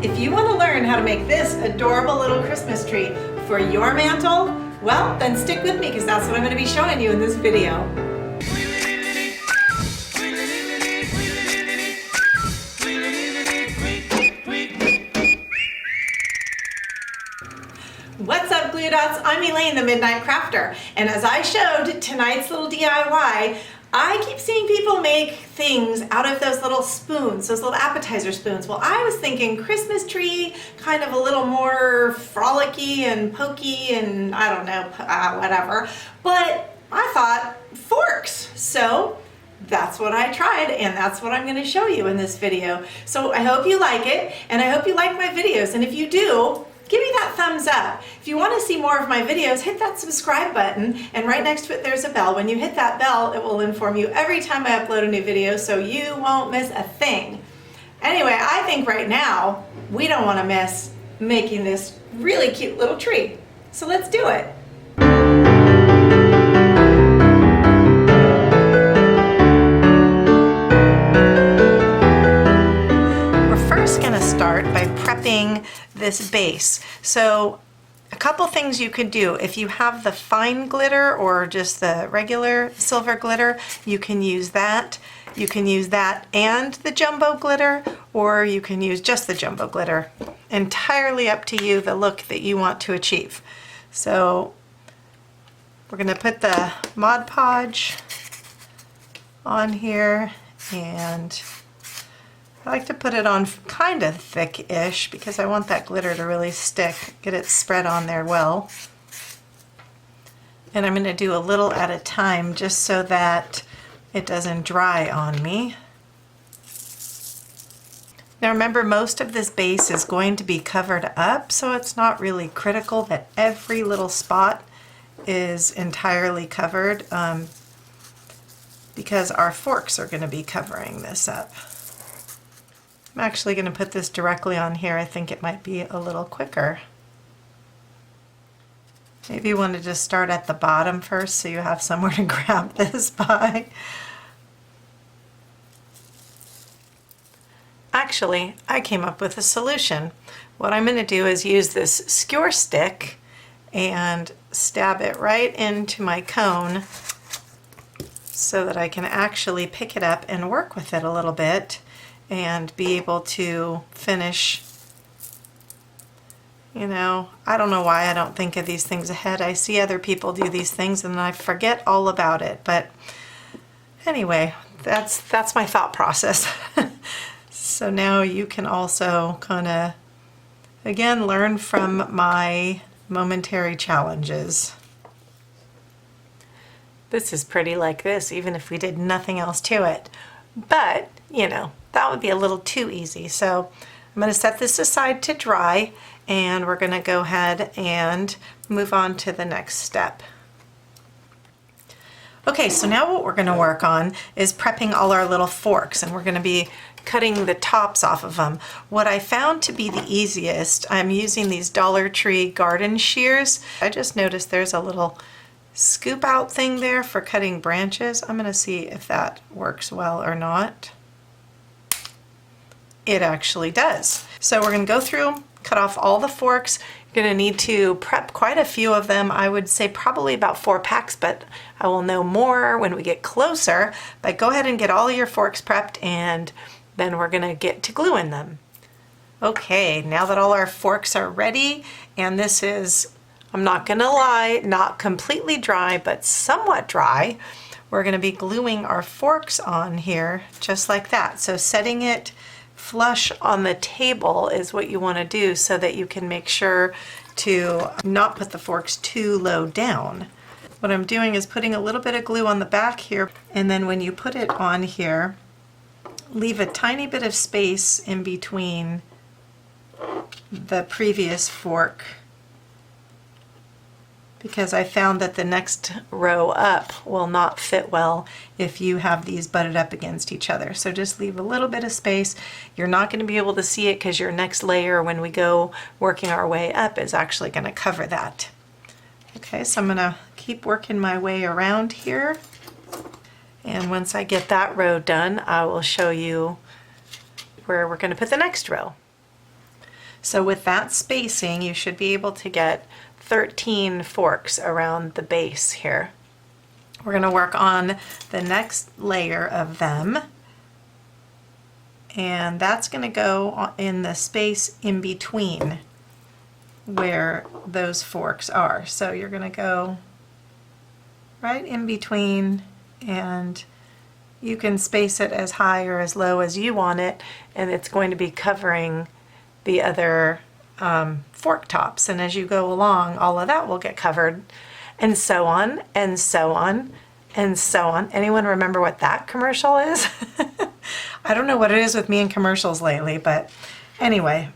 If you want to learn how to make this adorable little Christmas tree for your mantle, well, then stick with me because that's what I'm going to be showing you in this video. What's up, Glue Dots? I'm Elaine, the Midnight Crafter, and as I showed tonight's little DIY, I keep seeing people make things out of those little spoons, those little appetizer spoons. Well, I was thinking Christmas tree, kind of a little more frolicky and pokey and I don't know, whatever. But I thought forks. So that's what I tried, and that's what I'm going to show you in this video. So I hope you like it, and I hope you like my videos. And if you do, give me that thumbs up. If you want to see more of my videos, hit that subscribe button, and right next to it there's a bell. When you hit that bell, it will inform you every time I upload a new video, so you won't miss a thing. Anyway, I think right now we don't want to miss making this really cute little tree. So let's do it. Start by prepping this base. So a couple things you could do. If you have the fine glitter or just the regular silver glitter, you can use that. You can use that and the jumbo glitter, or you can use just the jumbo glitter. Entirely up to you, the look that you want to achieve. So we're going to put the Mod Podge on here, and I like to put it on kind of thick-ish because I want that glitter to really stick, get it spread on there well. And I'm going to do a little at a time just so that it doesn't dry on me. Now remember, most of this base is going to be covered up, so it's not really critical that every little spot is entirely covered because our forks are going to be covering this up. I'm actually going to put this directly on here. I think it might be a little quicker. Maybe you want to just start at the bottom first so you have somewhere to grab this by. Actually, I came up with a solution. What I'm going to do is use this Skewer Stick and stab it right into my cone so that I can actually pick it up and work with it a little bit and be able to finish. You know, I don't know why I don't think of these things ahead. I see other people do these things and I forget all about it. But anyway, that's my thought process. So now you can also kind of, again, learn from my momentary challenges. This is pretty like this, even if we did nothing else to it. But, you know, that would be a little too easy. So I'm going to set this aside to dry, and we're going to go ahead and move on to the next step. Okay, so now what we're going to work on is prepping all our little forks, and we're going to be cutting the tops off of them. What I found to be the easiest, I'm using these Dollar Tree garden shears. I just noticed there's a little scoop out thing there for cutting branches. I'm going to see if that works well or not. It actually does. So we're going to go through, cut off all the forks. You're going to need to prep quite a few of them. I would say probably about 4 packs, but I will know more when we get closer. But go ahead and get all your forks prepped, and then we're going to get to gluing them. Okay, now that all our forks are ready, and this is, I'm not going to lie, not completely dry, but somewhat dry, we're going to be gluing our forks on here just like that. So setting it flush on the table is what you want to do so that you can make sure to not put the forks too low down. What I'm doing is putting a little bit of glue on the back here, and then when you put it on here, leave a tiny bit of space in between the previous fork, because I found that the next row up will not fit well if you have these butted up against each other. So just leave a little bit of space. You're not going to be able to see it because your next layer, when we go working our way up, is actually going to cover that. Okay, so I'm going to keep working my way around here. And once I get that row done, I will show you where we're going to put the next row. So with that spacing, you should be able to get 13 forks around the base here. We're going to work on the next layer of them, and that's going to go in the space in between where those forks are. So you're going to go right in between, and you can space it as high or as low as you want it, and it's going to be covering the other fork tops. And as you go along, all of that will get covered, and so on, and so on, and so on. Anyone remember what that commercial is? I don't know what it is with me and commercials lately, but anyway,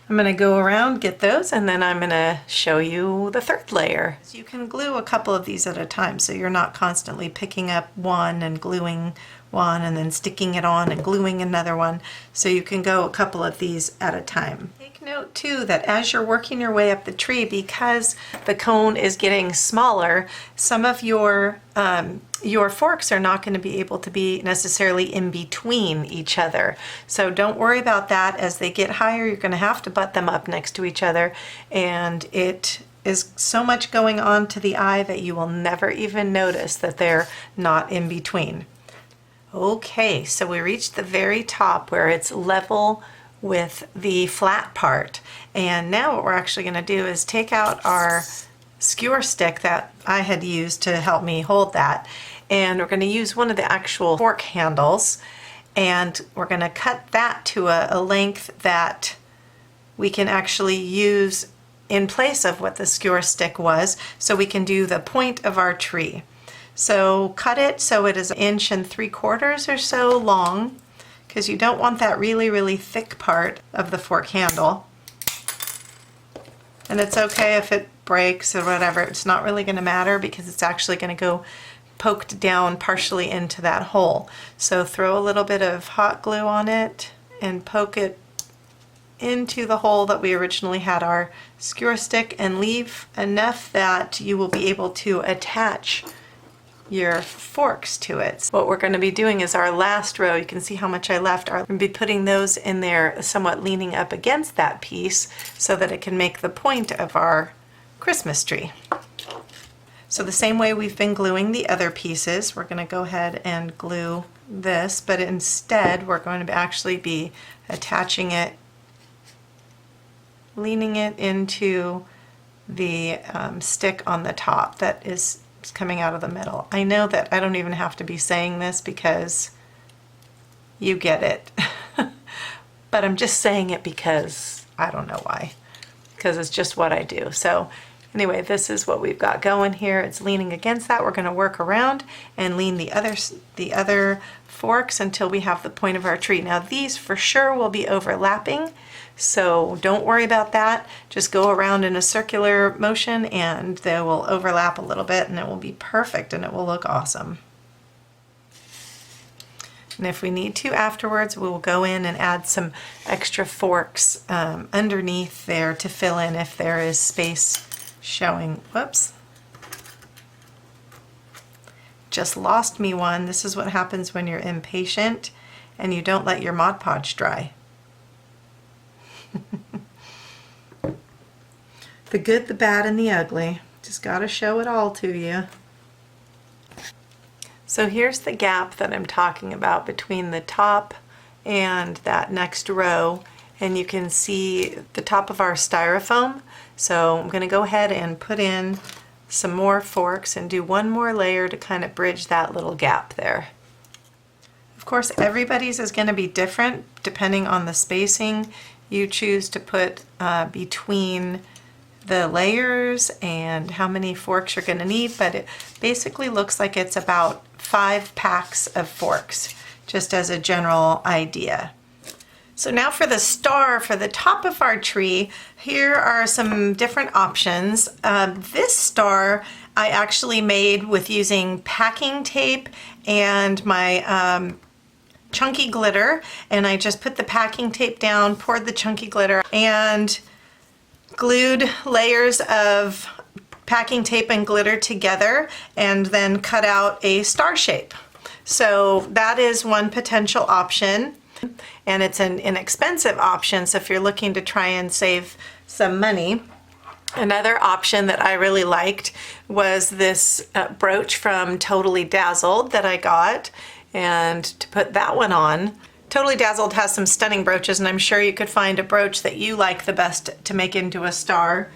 I'm going to go around, get those, and then I'm going to show you the third layer. So you can glue a couple of these at a time, so you're not constantly picking up one and gluing one and then sticking it on and gluing another one. So you can go a couple of these at a time. Take note too that as you're working your way up the tree, because the cone is getting smaller, some of your forks are not going to be able to be necessarily in between each other. So don't worry about that. As they get higher, you're going to have to butt them up next to each other, and it is so much going on to the eye that you will never even notice that they're not in between. Okay, so we reached the very top where it's level with the flat part, and now what we're actually going to do is take out our skewer stick that I had used to help me hold that, and we're going to use one of the actual fork handles, and we're going to cut that to a length that we can actually use in place of what the skewer stick was, so we can do the point of our tree. So cut it so it is 1.75 inches or so long, because you don't want that really thick part of the fork handle. And it's okay if it breaks or whatever, it's not really going to matter because it's actually going to go poked down partially into that hole. So throw a little bit of hot glue on it and poke it into the hole that we originally had our skewer stick, and leave enough that you will be able to attach your forks to it. What we're going to be doing is our last row, you can see how much I left, I'm going to be putting those in there somewhat leaning up against that piece so that it can make the point of our Christmas tree. So the same way we've been gluing the other pieces, we're going to go ahead and glue this, but instead we're going to actually be attaching it, leaning it into the stick on the top that is coming out of the middle. I know that I don't even have to be saying this because you get it, but I'm just saying it because I don't know why, because it's just what I do. So anyway, this is what we've got going here. It's leaning against that. We're going to work around and lean the other forks until we have the point of our tree. Now these for sure will be overlapping, so don't worry about that. Just go around in a circular motion and they will overlap a little bit, and it will be perfect and it will look awesome. And if we need to afterwards, we will go in and add some extra forks underneath there to fill in if there is space showing. Whoops. Just lost me one. This is what happens when you're impatient and you don't let your Mod Podge dry. The good, the bad, and the ugly. Just gotta show it all to you. So here's the gap that I'm talking about between the top and that next row, and you can see the top of our styrofoam. So I'm going to go ahead and put in some more forks and do one more layer to kind of bridge that little gap there. Of course, everybody's is going to be different depending on the spacing you choose to put between the layers and how many forks you're going to need, but it basically looks like it's about 5 packs of forks, just as a general idea. So now for the star for the top of our tree, here are some different options. This star I actually made with using packing tape and my chunky glitter, and I just put the packing tape down, poured the chunky glitter, and glued layers of packing tape and glitter together, and then cut out a star shape. So that is one potential option. and it's an inexpensive option, so if you're looking to try and save some money. Another option that I really liked was this brooch from Totally Dazzled that I got, and to put that one on. Totally Dazzled has some stunning brooches, and I'm sure you could find a brooch that you like the best to make into a star.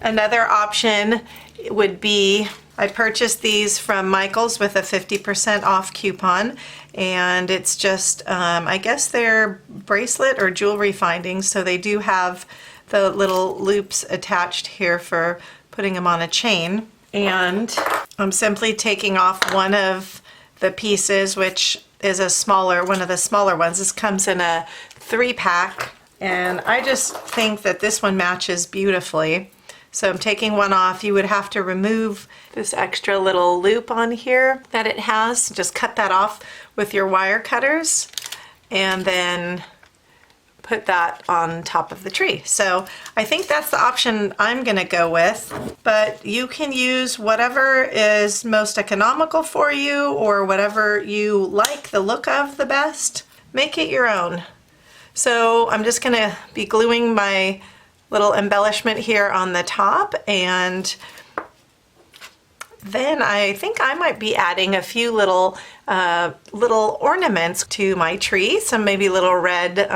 Another option would be, I purchased these from Michael's with a 50% off coupon, and it's just, I guess they're bracelet or jewelry findings, so they do have the little loops attached here for putting them on a chain. And I'm simply taking off one of the pieces, which is one of the smaller ones. This comes in a 3-pack, and I just think that this one matches beautifully. So I'm taking one off. You would have to remove this extra little loop on here that it has. Just cut that off with your wire cutters, and then put that on top of the tree. So I think that's the option I'm gonna go with, but you can use whatever is most economical for you, or whatever you like the look of the best. Make it your own. So I'm just gonna be gluing my little embellishment here on the top, and then I think I might be adding a few little ornaments to my tree, some maybe little red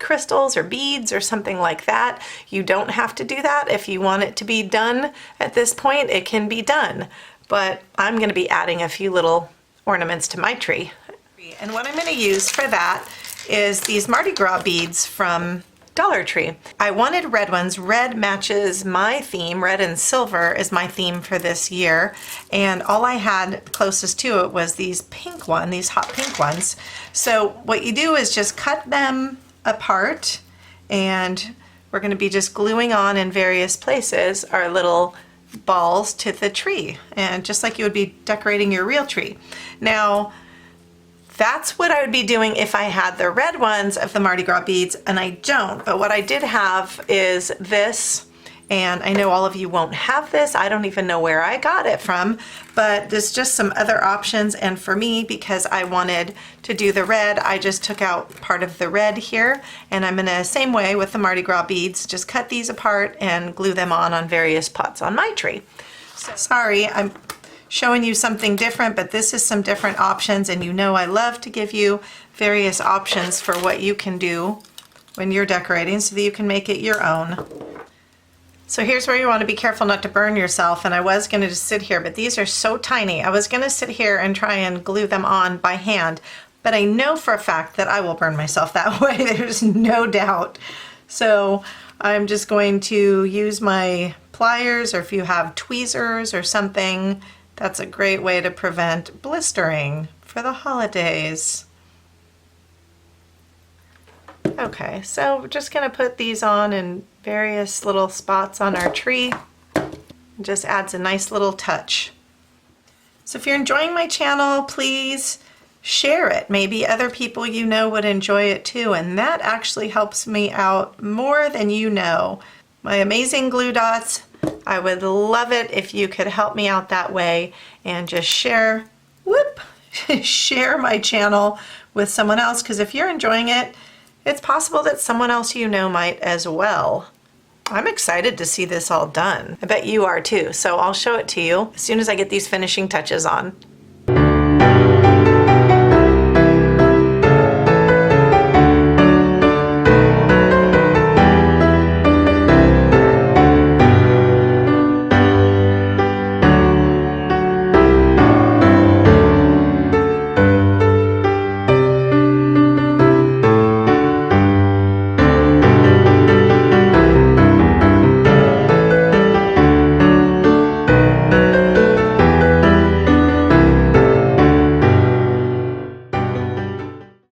crystals or beads or something like that. You don't have to do that. If you want it to be done at this point, it can be done, but I'm going to be adding a few little ornaments to my tree. And what I'm going to use for that is these Mardi Gras beads from Dollar Tree. I wanted red ones. Red matches my theme. Red and silver is my theme for this year. And all I had closest to it was these pink ones, these hot pink ones. So what you do is just cut them apart, and we're going to be just gluing on in various places our little balls to the tree, and just like you would be decorating your real tree. Now, that's what I would be doing if I had the red ones of the Mardi Gras beads, and I don't. But what I did have is this, and I know all of you won't have this. I don't even know where I got it from, but there's just some other options. And for me, because I wanted to do the red, I just took out part of the red here, and I'm gonna, same way with the Mardi Gras beads, just cut these apart and glue them on various pots on my tree. So, sorry, I'm showing you something different, but this is some different options, and you know I love to give you various options for what you can do when you're decorating so that you can make it your own. So here's where you want to be careful not to burn yourself, and I was going to just sit here, but these are so tiny. I was going to sit here and try and glue them on by hand, but I know for a fact that I will burn myself that way. There's no doubt. So I'm just going to use my pliers, or if you have tweezers or something, that's a great way to prevent blistering for the holidays. Okay, so we're just gonna put these on in various little spots on our tree. It just adds a nice little touch. So if you're enjoying my channel, please share it. Maybe other people you know would enjoy it too, and that actually helps me out more than you know. My amazing glue dots, I would love it if you could help me out that way and just share, share my channel with someone else, because if you're enjoying it, it's possible that someone else you know might as well. I'm excited to see this all done. I bet you are too, so I'll show it to you as soon as I get these finishing touches on.